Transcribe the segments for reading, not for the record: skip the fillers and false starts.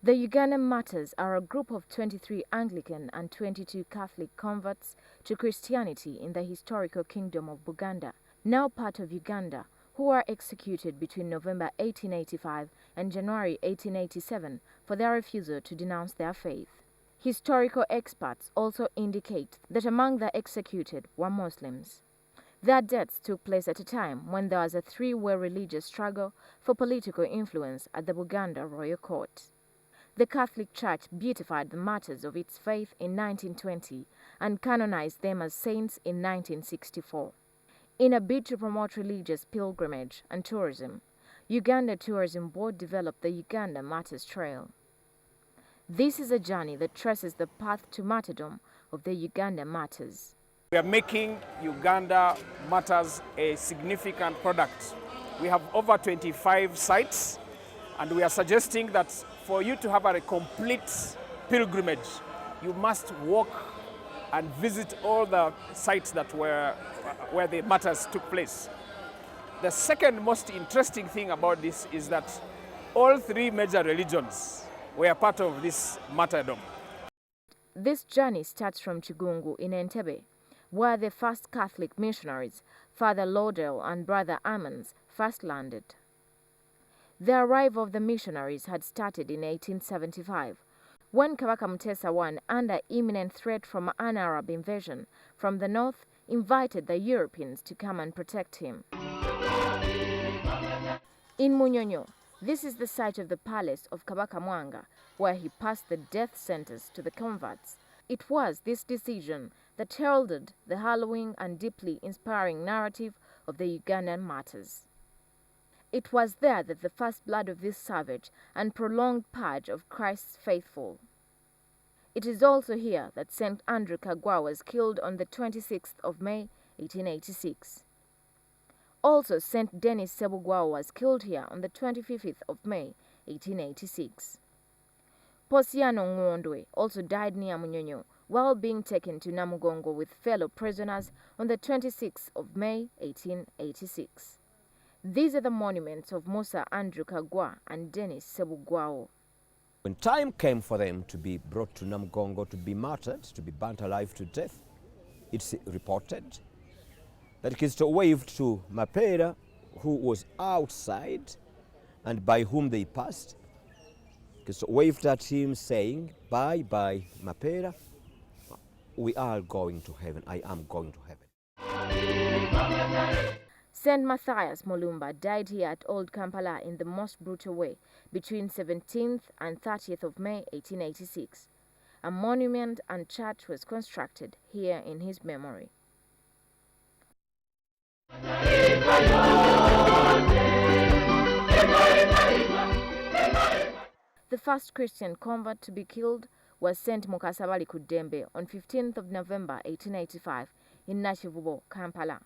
The Uganda Martyrs are a group of 23 Anglican and 22 Catholic converts to Christianity in the historical kingdom of Buganda, now part of Uganda, who were executed between November 1885 and January 1887 for their refusal to denounce their faith. Historical experts also indicate that among the executed were Muslims. Their deaths took place at a time when there was a three-way religious struggle for political influence at the Buganda Royal Court. The Catholic Church beatified the martyrs of its faith in 1920 and canonized them as saints in 1964. In a bid to promote religious pilgrimage and tourism, Uganda Tourism Board developed the Uganda Martyrs Trail. This is a journey that traces the path to martyrdom of the Uganda Martyrs. We are making Uganda Martyrs a significant product. We have over 25 sites, and we are suggesting that for you to have a complete pilgrimage, you must walk and visit all the sites that where the martyrs took place. The second most interesting thing about this is that all three major religions were part of this martyrdom. This journey starts from Chigungu in Entebbe, where the first Catholic missionaries, Father Lauderdale and Brother Ammons, first landed. The arrival of the missionaries had started in 1875, when Kabaka Mutesa I, under imminent threat from an Arab invasion from the north, invited the Europeans to come and protect him. In Munyonyo, this is the site of the palace of Kabaka Mwanga, where he passed the death sentence to the converts. It was this decision that heralded the harrowing and deeply inspiring narrative of the Ugandan martyrs. It was there that the first blood of this savage and prolonged purge of Christ's faithful. It is also here that St. Andrew Kagwa was killed on the 26th of May, 1886. Also, St. Denis Sebugwao was killed here on the 25th of May, 1886. Posiano Ngondwe also died near Munyonyo while being taken to Namugongo with fellow prisoners on the 26th of May, 1886. These are the monuments of Musa Andrew Kagwa and Denis Sebugwao. When time came for them to be brought to Namugongo to be martyred, to be burnt alive to death, it's reported that Kristo waved to Mapera, who was outside and by whom they passed. Kristo waved at him saying, "Bye bye, Mapera. We are going to heaven. I am going to heaven." St. Matthias Mulumba died here at Old Kampala in the most brutal way between 17th and 30th of May 1886. A monument and church was constructed here in his memory. The first Christian convert to be killed was St. Mukasabali Kudembe on 15th of November 1885 in Nakivubo, Kampala.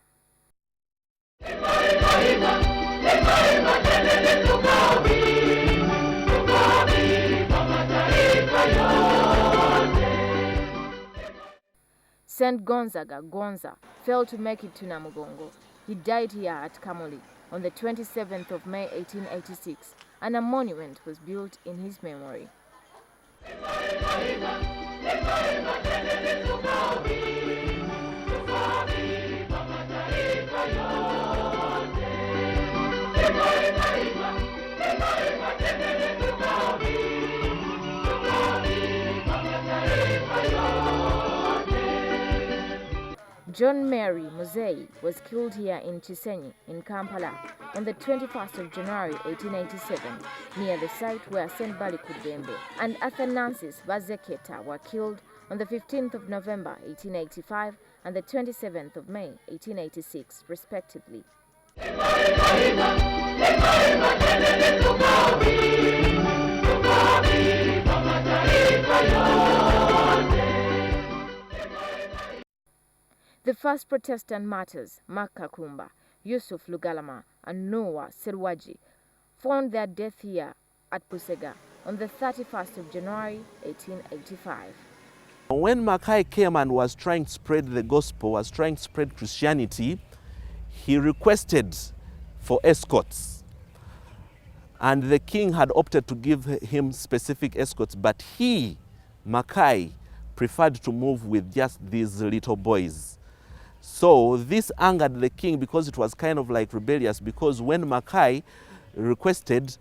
St. Gonzaga Gonza failed to make it to Namugongo. He died here at Kamuli on the 27th of May 1886, and a monument was built in his memory. John Mary Muzei was killed here in Chisenyi in Kampala on the 21st of January 1887 near the site where St. Bali Kudembe and Athanasius Bazeketa were killed on the 15th of November 1885 and the 27th of May 1886 respectively. The first Protestant martyrs, Mark Kakumba, Yusuf Lugalama, and Noah Serwaji, found their death here at Pusega on the 31st of January 1885. When Mackay came and was trying to spread the gospel, was trying to spread Christianity, he requested for escorts. And the king had opted to give him specific escorts, but he, Mackay, preferred to move with just these little boys. So this angered the king because it was kind of like rebellious, because when Mackay requested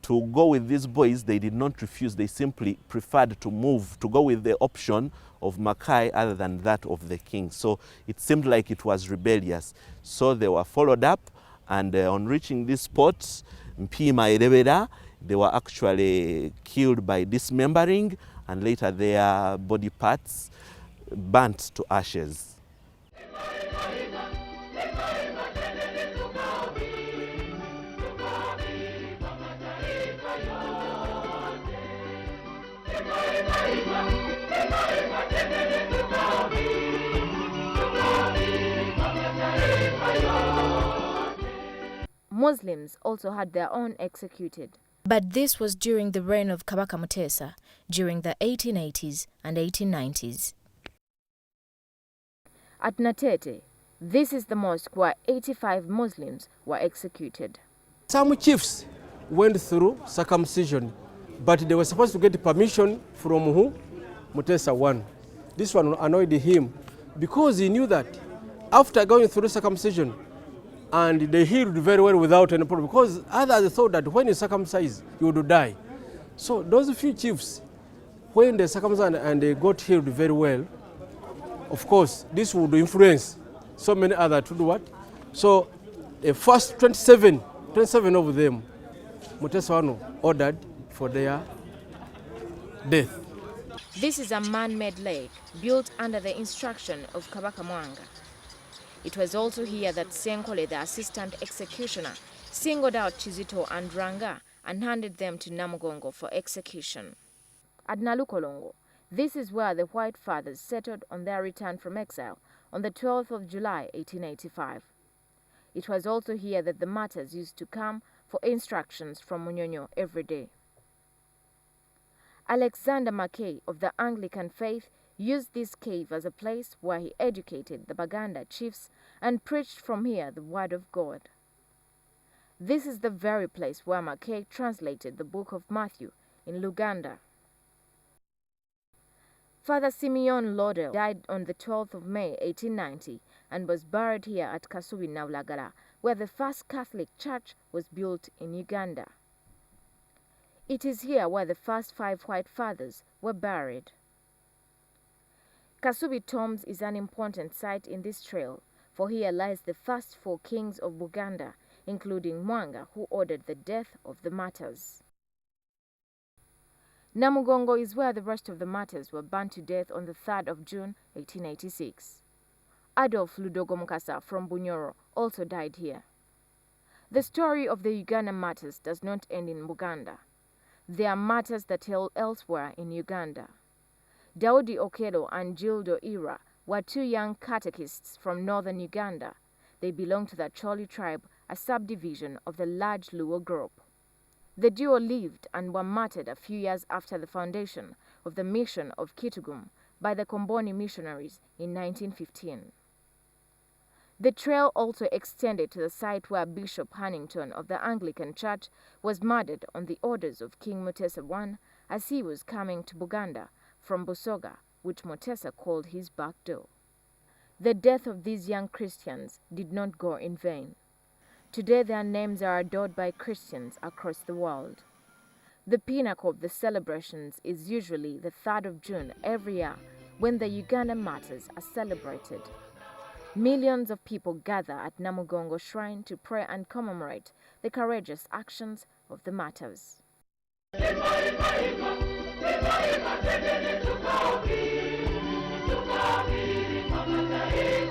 to go with these boys, they did not refuse. They simply preferred to move, to go with the option of Mackay other than that of the king. So it seemed like it was rebellious. So they were followed up, and on reaching this spot, Mpima Erebera, they were actually killed by dismembering, and later their body parts burnt to ashes. Muslims also had their own executed. But this was during the reign of Kabaka Mutesa, during the 1880s and 1890s. At Natete, this is the mosque where 85 Muslims were executed. Some chiefs went through circumcision, but they were supposed to get permission from who? Mutesa I. This one annoyed him because he knew that after going through circumcision, and they healed very well without any problem, because others thought that when you circumcise, you would die. So those few chiefs, when they circumcised and they got healed very well, of course, this would influence so many others to do what? So the first 27 of them, Mutesa I ordered for their death. This is a man-made lake built under the instruction of Kabaka Mwanga. It was also here that Senkole, the assistant executioner, singled out Chizito and Ranga and handed them to Namugongo for execution. At Nalukolongo, this is where the White Fathers settled on their return from exile on the 12th of July, 1885. It was also here that the Martyrs used to come for instructions from Munyonyo every day. Alexander Mackay of the Anglican faith used this cave as a place where he educated the Baganda chiefs and preached from here the word of God. This is the very place where Mackay translated the book of Matthew in Luganda. Father Simeon Laudel died on the 12th of May 1890 and was buried here at Kasubi Naulagala, where the first Catholic church was built in Uganda. It is here where the first 5 White Fathers were buried. Kasubi Tombs is an important site in this trail, for here lies the first 4 kings of Buganda, including Mwanga, who ordered the death of the Martyrs. Namugongo is where the rest of the Martyrs were burned to death on the 3rd of June, 1886. Adolf Ludogo Mukasa from Bunyoro also died here. The story of the Uganda Martyrs does not end in Buganda. There are martyrs that held elsewhere in Uganda. Daudi Okello and Gildo Ira were 2 young catechists from northern Uganda. They belonged to the Choli tribe, a subdivision of the large Luo group. The duo lived and were martyred a few years after the foundation of the mission of Kitgum by the Komboni missionaries in 1915. The trail also extended to the site where Bishop Hannington of the Anglican Church was murdered on the orders of King Mutesa I as he was coming to Buganda from Busoga, which Mutesa called his back door. The death of these young Christians did not go in vain. Today their names are adored by Christians across the world. The pinnacle of the celebrations is usually the 3rd of June every year, when the Uganda Martyrs are celebrated. Millions of people gather at Namugongo Shrine to pray and commemorate the courageous actions of the Martyrs. Tukavi, tukavi, tukavi,